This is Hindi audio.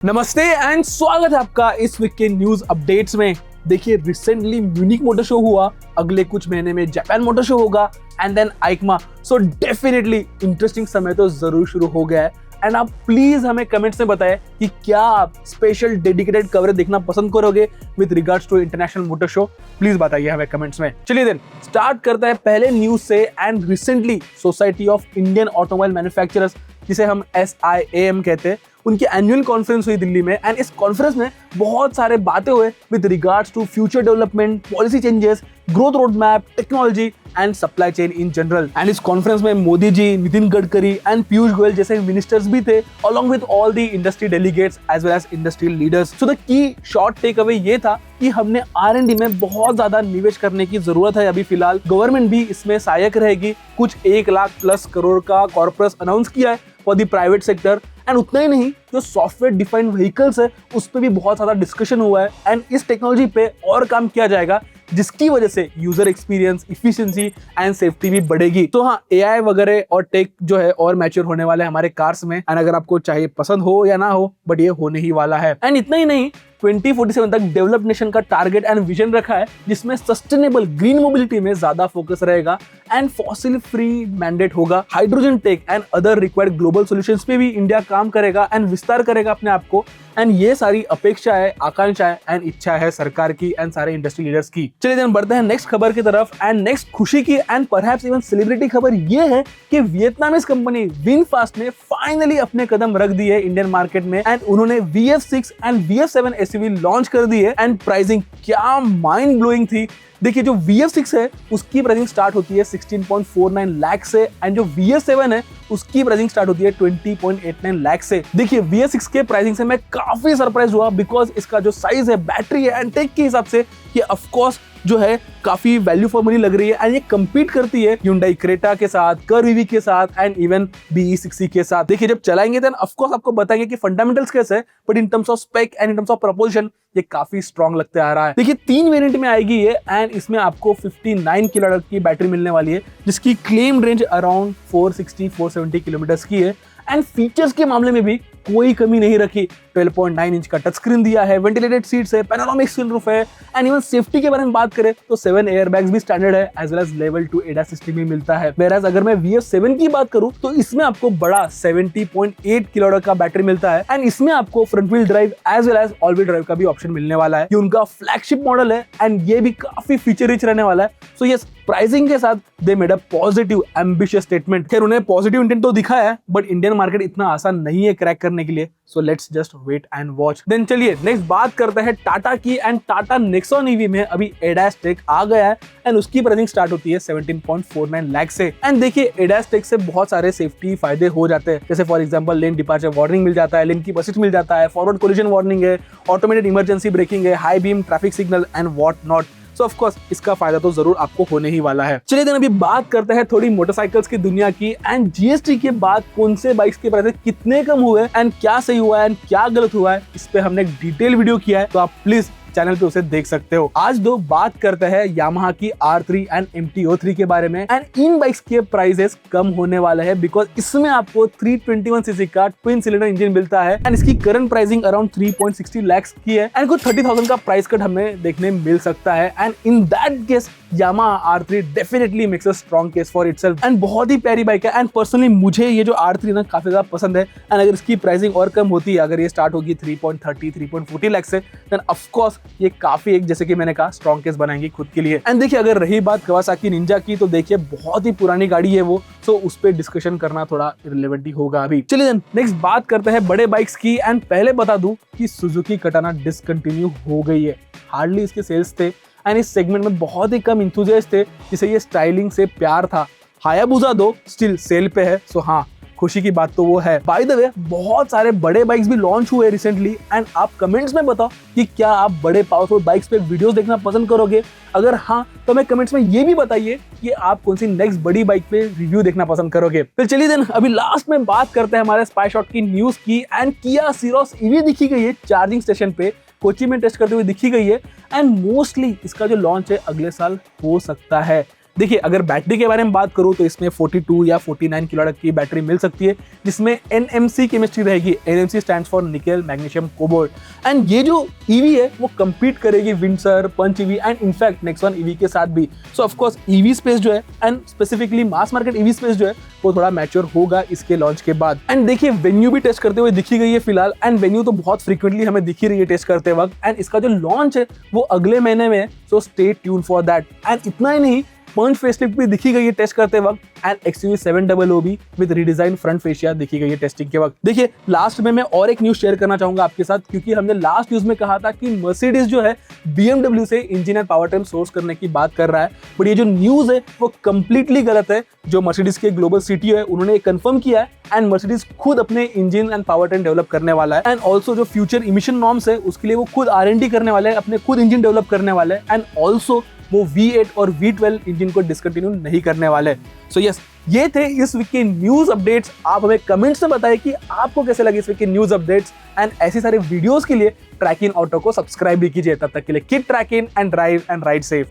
नमस्ते एंड स्वागत है आपका इस वीक के न्यूज अपडेट्स में। देखिए, रिसेंटली म्यूनिक मोटर शो हुआ, अगले कुछ महीने में जापान मोटर शो होगा and then EICMA. So definitely interesting समय तो जरूर शुरू हो गया है एंड आप प्लीज हमें कमेंट्स में बताएं कि क्या आप स्पेशल डेडिकेटेड कवरेज देखना पसंद करोगे with regards to international motor show. Please बताइए हमें कमेंट्स में। चलिए देन स्टार्ट करता है पहले न्यूज से। And recently society of Indian automobile manufacturers, जिसे हम SIAM कहते हैं, उनकी एनुअल कॉन्फ्रेंस हुई दिल्ली में एंड इस कॉन्फ्रेंस में बहुत सारे बातें हुए with regards to future development, policy changes, growth road map, technology and supply chain in general. And इस कॉन्फ्रेंस में मोदी जी, नितिन गडकरी एंड पीयूष गोयल जैसे मिनिस्टर्स भी थे, along with all the industry delegates as well as industrial leaders. So the key short takeaway ये था कि हमने R&D में बहुत ज्यादा निवेश करने की जरूरत है। अभी फिलहाल गवर्नमेंट भी इसमें सहायक रहेगी, कुछ 1 लाख प्लस करोड़ का कॉर्पस अनाउंस किया है for the private sector. And उतना ही नहीं, जो सॉफ्टवेयर डिफाइंड व्हीकल्स है उस पर भी बहुत ज्यादा डिस्कशन हुआ है एंड इस टेक्नोलॉजी पे और काम किया जाएगा, जिसकी वजह से user experience, efficiency and safety भी बढ़ेगी। तो हाँ, AI वगैरह और टेक जो है और मैच्योर होने वाला है हमारे कार्स में। एंड अगर आपको चाहे पसंद हो या ना हो, बट ये होने ही वाला है। एंड इतना ही नहीं, 2047 तक डेवलप नेशन का टारगेट एंड विजन रखा है, जिसमें सस्टेनेबल ग्रीन मोबिलिटी में ज्यादा फोकस रहेगा एंड फॉसिल फ्री मैंडेट होगा। Hydrogen tech and other required global solutions पे भी इंडिया काम करेगा एंड विस्तार करेगा अपने आप को। एंड ये सारी अपेक्षा है, आकांक्षा है एंड इच्छा है सरकार की एंड सारे इंडस्ट्री लीडर्स की। चलिए देन बढ़ते हैं नेक्स्ट खबर की तरफ। एंड नेक्स्ट खुशी की एंड परहैप्स इवन सेलिब्रिटी खबर ये है कि वियतनामीज कंपनी विनफास्ट ने फाइनली अपने कदम रख दिए है इंडियन मार्केट में एंड उन्होंने VF6 and VF7 SUV launch कर दी है। एंड प्राइसिंग क्या माइंड ब्लोइंग थी। देखिए, जो VF6 है उसकी प्राइसिंग स्टार्ट होती है 16.49 लाख से एंड जो VF7 है उसकी प्राइसिंग स्टार्ट होती है 20.89 लाख से। देखिए, VF6 के प्राइसिंग से मैं काफी सरप्राइज हुआ, बिकॉज इसका जो साइज है, बैटरी है एंड टेक के हिसाब से ये ऑफ कोर्स जो है काफी वैल्यू फॉर मनी लग रही है एंड ये compete करती है Hyundai Creta के साथ, Curvv EV के साथ एंड इवन BE60 के साथ। देखिए, जब चलाएंगे देन ऑफ कोर्स आपको बताएंगे कि फंडामेंटल्स कैसे है, but in terms of spec and in terms of propulsion ये काफी स्ट्रॉन्ग लगते आ रहा है। देखिए, 3 वेरिएंट में आएगी ये एंड इसमें आपको 59 किलोवाट की बैटरी मिलने वाली है, जिसकी क्लेम रेंज अराउंड 460-470 किलोमीटर की है। एंड फीचर्स के मामले में भी कोई कमी नहीं रखी। 12.9 इंच का टच स्क्रीन दिया है, वेंटिलेटेड सीट्स है, पैनोरामिक सनरूफ है एंड इवन सेफ्टी के बारे में बात करें तो 7 एयरबैग्स भी स्टैंडर्ड है as well as level 2 ADAS system भी मिलता है। Whereas अगर मैं VF7 की बात करूं तो इसमें आपको बड़ा 70.8 किलोवाट का बैटरी मिलता है एंड इसमें आपको front wheel drive as well as all wheel drive का भी ऑप्शन मिलने वाला है। ये उनका फ्लैगशिप मॉडल है एंड ये भी काफी फीचर रिच रहने वाला है। सो यस, प्राइसिंग के साथ they made a positive ambitious statement. खैर, उन्हें पॉजिटिव इंटेंट तो दिखा है, बट इंडियन मार्केट इतना आसान नहीं है क्रैक करने के लिए। So let's just wait and watch. Then चलिए नेक्स्ट बात करते हैं टाटा की। एंड टाटा नेक्सॉन EV में अभी ADAS टेक आ गया है एंड उसकी प्राइसिंग स्टार्ट होती है 17.49 लाख से। एंड देखिए, ADAS टेक से बहुत सारे सेफ्टी फायदे हो जाते हैं, जैसे for example lane departure warning मिल जाता है, लेन की असिस्ट मिल जाता है, फॉरवर्ड कोलिजन वार्निंग है, ऑटोमेटेड इमरजेंसी ब्रेकिंग है, high beam traffic signal and what not. So of course, इसका फायदा तो जरूर आपको होने ही वाला है। चलिए देन अभी बात करते हैं थोड़ी मोटरसाइकिल्स की दुनिया की। एंड GST के बाद कौन से बाइक्स के प्राइस कितने कम हुए एंड क्या सही हुआ है एंड क्या गलत हुआ है, इस पे हमने एक डिटेल वीडियो किया है, तो आप प्लीज चैनल पे उसे देख सकते हो। आज बात करते हैं यामाहा की R3 एंड MT-03 के बारे में। एंड इन बाइक्स के प्राइसेस कम होने वाले हैं, बिकॉज इसमें आपको 321cc का ट्विन सिलेंडर इंजन मिलता है एंड इसकी करंट प्राइसिंग अराउंड 3.60 लाख की है एंड कुछ 30,000 का प्राइस कट हमें देखने मिल सकता है। And in that case Yamaha R3 definitely makes a strong case for itself and बहुत ही प्यारी बाइक है। एंड पर्सनली मुझे ये जो R3 ना काफी ज्यादा पसंद है एंड अगर इसकी प्राइसिंग और कम होती है, अगर ये स्टार्ट होगी 3.40 लाख से, देन ऑफ कोर्स ये काफी एक, जैसे कि मैंने कहा, स्ट्रॉन्ग केस बनाएंगी खुद के लिए। एंड देखिए, अगर रही बात कवासाकी निंजा की, तो देखिए बहुत ही पुरानी गाड़ी है वो, सो उस पर डिस्कशन करना थोड़ा इररिलेवेंट ही होगा अभी। चलिए नेक्स्ट बात करते हैं बड़े बाइक्स की। एंड पहले बता दूं कि सुजुकी कटाना डिसकंटिन्यू हो गई है, हार्डली इसके सेल्स थे एंड इस सेगमेंट में बहुत ही कम इंथुजियास्ट थे जिसे ये स्टाइलिंग से प्यार था। हायाबुसा दो स्टिल सेल पे है, सो हाँ, खुशी की बात तो वो है। बाय द वे, बहुत सारे बड़े बाइक्स भी लॉन्च हुए रिसेंटली एंड आप कमेंट्स में बताओ कि क्या आप बड़े पावरफुल बाइक्स पे वीडियोस देखना पसंद करोगे। अगर हाँ, तो हमें कमेंट्स में ये भी बताइए कि आप कौन सी नेक्स्ट बड़ी बाइक पे रिव्यू देखना पसंद करोगे। तो चलिए देन अभी लास्ट में बात करते हैं हमारे स्पाई शॉट की न्यूज की। एंड किया सीरोस EV दिखी गई है चार्जिंग स्टेशन पे, कोची में टेस्ट करते हुए दिखी गई है एंड मोस्टली इसका जो लॉन्च है अगले साल हो सकता है। देखिए अगर बैटरी के बारे में बात करूँ तो इसमें 42 या 49 किलोवाट की बैटरी मिल सकती है, जिसमें NMC केमिस्ट्री रहेगी। NMC stands for nickel magnesium cobalt. And ये जो ईवी है वो कंपीट करेगी Windsor, Punch EV and in fact Nexon EV के साथ भी। So of course EV space जो है and specifically mass market EV space जो है वो थोड़ा मैच्योर होगा इसके लॉन्च के बाद। एंड देखिए वेन्यू भी टेस्ट करते हुए दिखी गई है फिलहाल, एंड वेन्यू तो बहुत फ्रीक्वेंटली हमें दिखी रही है टेस्ट करते वक्त। एंड इसका जो लॉन्च है वो अगले महीने में है, so stay tune for that. And इतना ही नहीं, पंच फेसलिफ्ट भी दिखी गई है टेस्ट करते वक्त, एंड XUV 700 भी विद रिडिजाइन फ्रंट फेशिया दिखी गई है टेस्टिंग के वक्त। देखिए लास्ट में मैं और एक न्यूज शेयर करना चाहूंगा आपके साथ, क्योंकि हमने लास्ट न्यूज में कहा था कि मर्सिडीज जो है BMW से engine and power train source करने की बात कर रहा है, बट ये जो न्यूज है वो कंप्लीटली गलत है। जो मर्सिडीज के ग्लोबल CTO है उन्होंने कंफर्म किया है, एंड मर्सिडीज खुद अपने engine and power train develop करने वाला है। एंड ऑल्सो जो फ्यूचर इमिशन नॉर्म्स है उसके लिए वो खुद R&D करने वाले हैं, अपने खुद इंजन डेवलप करने वाले हैं। एंड ऑल्सो वो V8 और V12 इंजन को डिसकंटिन्यू नहीं करने वाले। सो यस, ये थे इस वीक के न्यूज अपडेट्स। आप हमें कमेंट्स में बताएं कि आपको कैसे लगे इस वीक के न्यूज अपडेट्स, एंड ऐसे सारे वीडियोस के लिए ट्रैक इन ऑटो को सब्सक्राइब भी कीजिए। तब तक के लिए keep trekking and drive and ride safe.